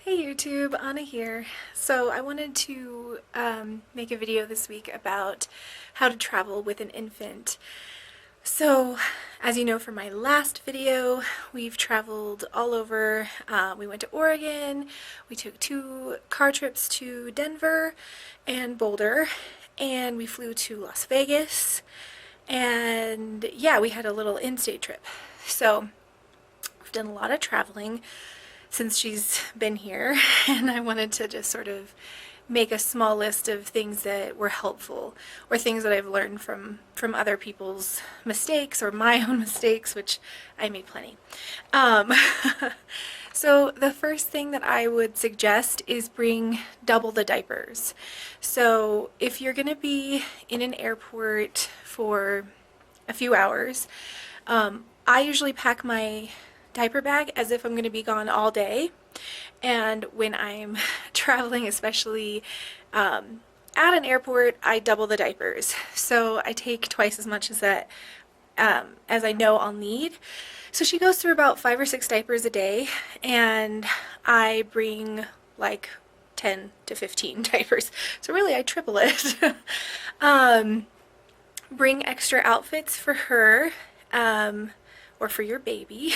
Hey YouTube, Anna here. So I wanted to make a video this week about how to travel with an infant. So as you know from my last video, we've traveled all over. We went to Oregon, we took 2 car trips to Denver and Boulder, and we flew to Las Vegas, and yeah, we had a little in-state trip. So we've done a lot of traveling since she's been here, and I wanted to just sort of make a small list of things that were helpful or things that I've learned from other people's mistakes or my own mistakes, which I made plenty. Um, so the first thing that I would suggest is bring double the diapers. So if you're going to be in an airport for a few hours, I usually pack my diaper bag as if I'm going to be gone all day. And when I'm traveling, especially at an airport, I double the diapers. So I take twice as much as I know I'll need. So she goes through about 5 or 6 diapers a day, and I bring like 10 to 15 diapers. So really, I triple it. Bring extra outfits for her. Or for your baby,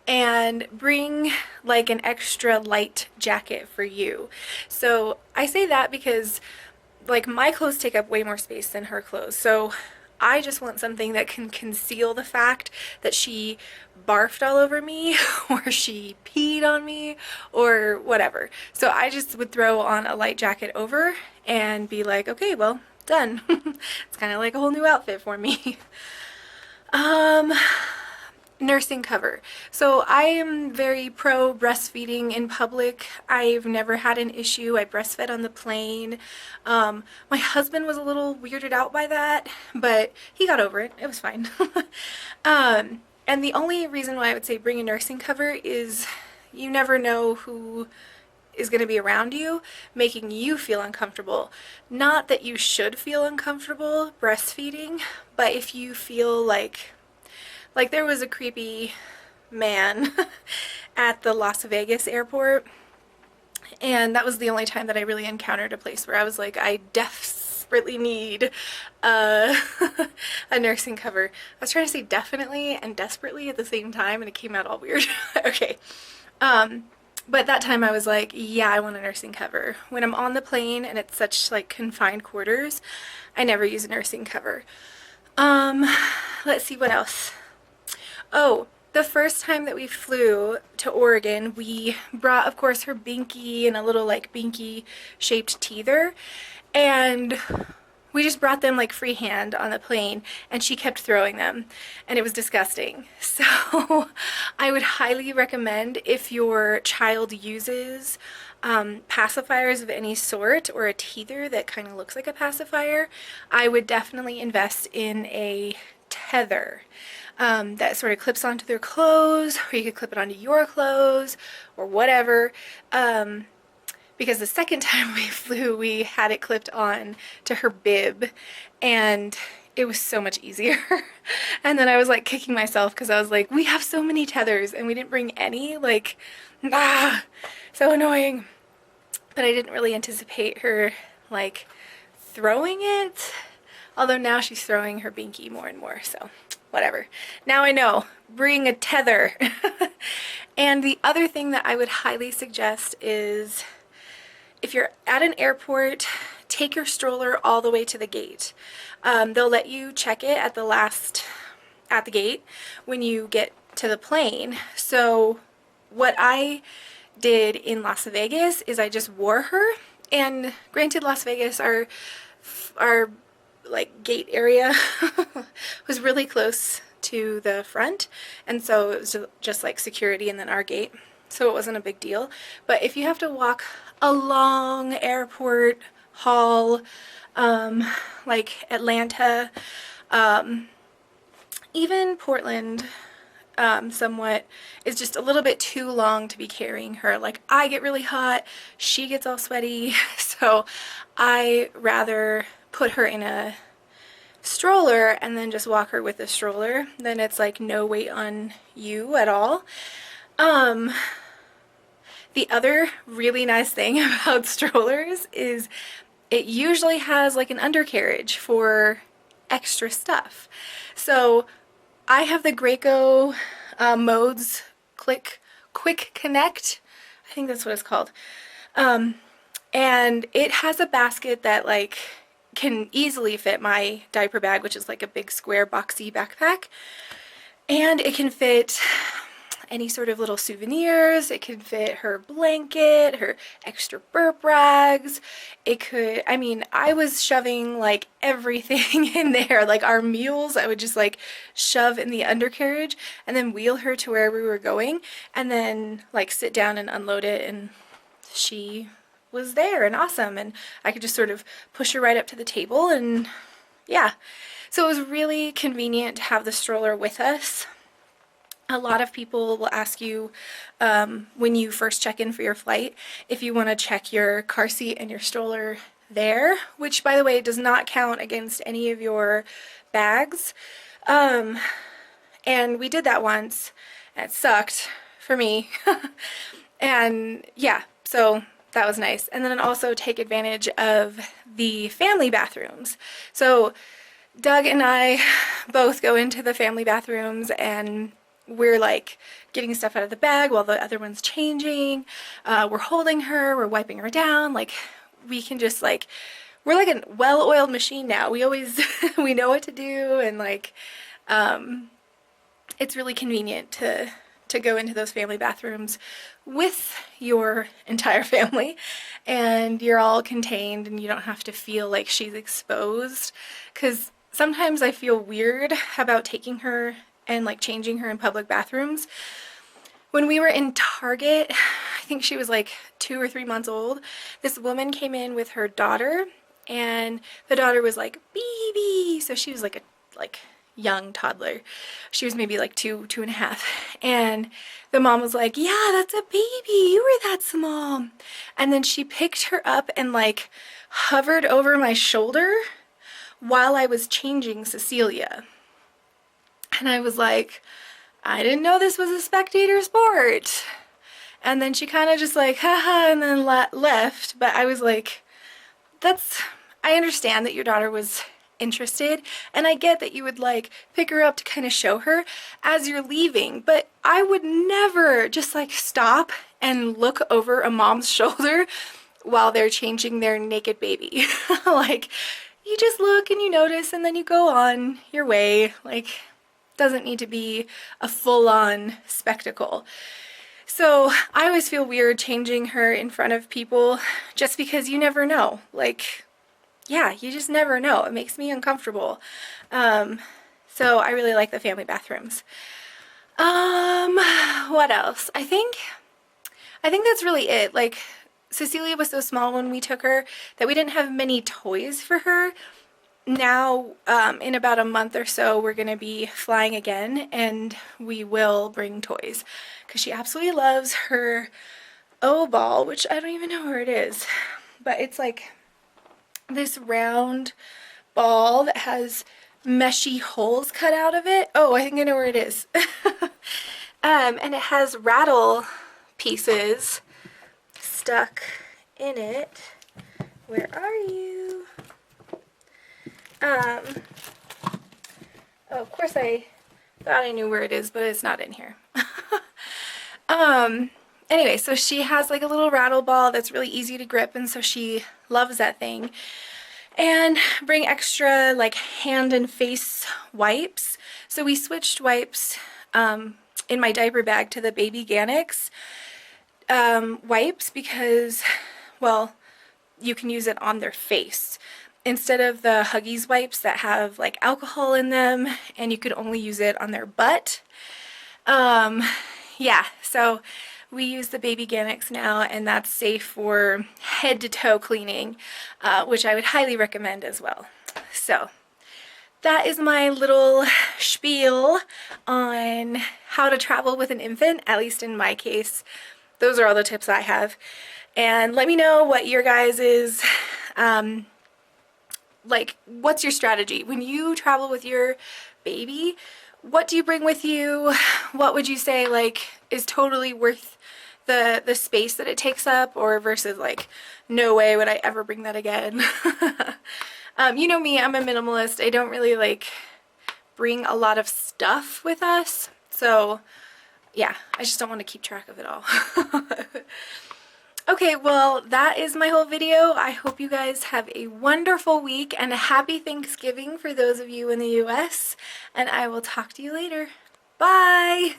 and bring like an extra light jacket for you. So I say that because like my clothes take up way more space than her clothes. So I just want something that can conceal the fact that she barfed all over me or she peed on me or whatever. So I just would throw on a light jacket over and be like, okay, well, done. It's kind of like a whole new outfit for me. Nursing cover. So I am very pro breastfeeding in public. I've never had an issue. I breastfed on the plane. My husband was a little weirded out by that, but he got over it. It was fine. And the only reason why I would say bring a nursing cover is you never know who is going to be around you, making you feel uncomfortable. Not that you should feel uncomfortable breastfeeding, but if you feel like there was a creepy man at the Las Vegas airport, and that was the only time that I really encountered a place where I was like, I desperately need a, a nursing cover. I was trying to say definitely and desperately at the same time, and it came out all weird. Okay. But that time I was like, yeah, I want a nursing cover. When I'm on the plane and it's such like confined quarters, I never use a nursing cover. Let's see what else. Oh, the first time that we flew to Oregon, we brought, of course, her binky and a little like binky shaped teether, and we just brought them like freehand on the plane, and she kept throwing them, and it was disgusting. So I would highly recommend, if your child uses pacifiers of any sort or a teether that kind of looks like a pacifier, I would definitely invest in a tether. That sort of clips onto their clothes, or you could clip it onto your clothes, or whatever. Because the second time we flew, we had it clipped on to her bib, and it was so much easier. And then I was like kicking myself because I was like, we have so many tethers and we didn't bring any. Like, so annoying. But I didn't really anticipate her like throwing it. Although now she's throwing her binky more and more, so whatever. Now I know. Bring a tether. And the other thing that I would highly suggest is, if you're at an airport, take your stroller all the way to the gate. They'll let you check it at the gate when you get to the plane. So what I did in Las Vegas is I just wore her, and granted, Las Vegas, our like gate area was really close to the front, and so it was just like security and then our gate, so it wasn't a big deal. But if you have to walk a long airport haul, like Atlanta, even Portland, somewhat, is just a little bit too long to be carrying her. Like, I get really hot, she gets all sweaty, so I rather put her in a stroller and then just walk her with the stroller. Then it's like no weight on you at all. The other really nice thing about strollers is it usually has like an undercarriage for extra stuff. So I have the Graco Modes Quick Connect. I think that's what it's called. And it has a basket that like can easily fit my diaper bag, which is like a big square boxy backpack. And it can fit any sort of little souvenirs. It can fit her blanket, her extra burp rags. It could, I mean, I was shoving like everything in there. Like our meals, I would just like shove in the undercarriage and then wheel her to where we were going and then like sit down and unload it, and she was there and awesome, and I could just sort of push her right up to the table, and yeah. So it was really convenient to have the stroller with us. A lot of people will ask you when you first check in for your flight if you want to check your car seat and your stroller there, which by the way does not count against any of your bags. And we did that once and it sucked for me. And yeah, so that was nice. And then also take advantage of the family bathrooms. So Doug and I both go into the family bathrooms and we're like getting stuff out of the bag while the other one's changing. We're holding her, we're wiping her down. Like we can just like, we're like a well-oiled machine now. We always, we know what to do, and like, it's really convenient to go into those family bathrooms with your entire family and you're all contained and you don't have to feel like she's exposed. Because sometimes I feel weird about taking her and like changing her in public bathrooms. When we were in Target, I think she was like 2 or 3 months old, this woman came in with her daughter, and the daughter was like baby, so she was like a young toddler. She was maybe like 2.5, and the mom was like, yeah, that's a baby, you were that small. And then she picked her up and like hovered over my shoulder while I was changing Cecilia. And I was like, I didn't know this was a spectator sport. And then she kind of just like, haha, and then left. But I was like, I understand that your daughter was interested, and I get that you would like pick her up to kind of show her as you're leaving, but I would never just like stop and look over a mom's shoulder while they're changing their naked baby. Like, you just look and you notice and then you go on your way. Like, doesn't need to be a full-on spectacle. So I always feel weird changing her in front of people just because you never know. Like, yeah, you just never know. It makes me uncomfortable. So I really like the family bathrooms. What else? I think that's really it. Like, Cecilia was so small when we took her that we didn't have many toys for her. Now, in about a month or so, we're going to be flying again, and we will bring toys because she absolutely loves her O-ball, which I don't even know where it is, but it's like this round ball that has meshy holes cut out of it. Oh, I think I know where it is. And it has rattle pieces stuck in it. Where are you? Oh, of course I thought I knew where it is, but it's not in here. Anyway, so she has like a little rattle ball that's really easy to grip, and so she loves that thing. And bring extra like hand and face wipes. So we switched wipes in my diaper bag to the Baby Ganix wipes because, well, you can use it on their face instead of the Huggies wipes that have like alcohol in them, and you could only use it on their butt. Yeah, so we use the Baby Ganix now, and that's safe for head to toe cleaning, which I would highly recommend as well. So that is my little spiel on how to travel with an infant, at least in my case. Those are all the tips I have. And let me know what your guys is, like, what's your strategy? When you travel with your baby, what do you bring with you? What would you say, like, is totally worth the space that it takes up, or versus like, no way would I ever bring that again. You know me, I'm a minimalist. I don't really like bring a lot of stuff with us. So yeah, I just don't want to keep track of it all. Okay, well, that is my whole video. I hope you guys have a wonderful week and a happy Thanksgiving for those of you in the US, and I will talk to you later. Bye!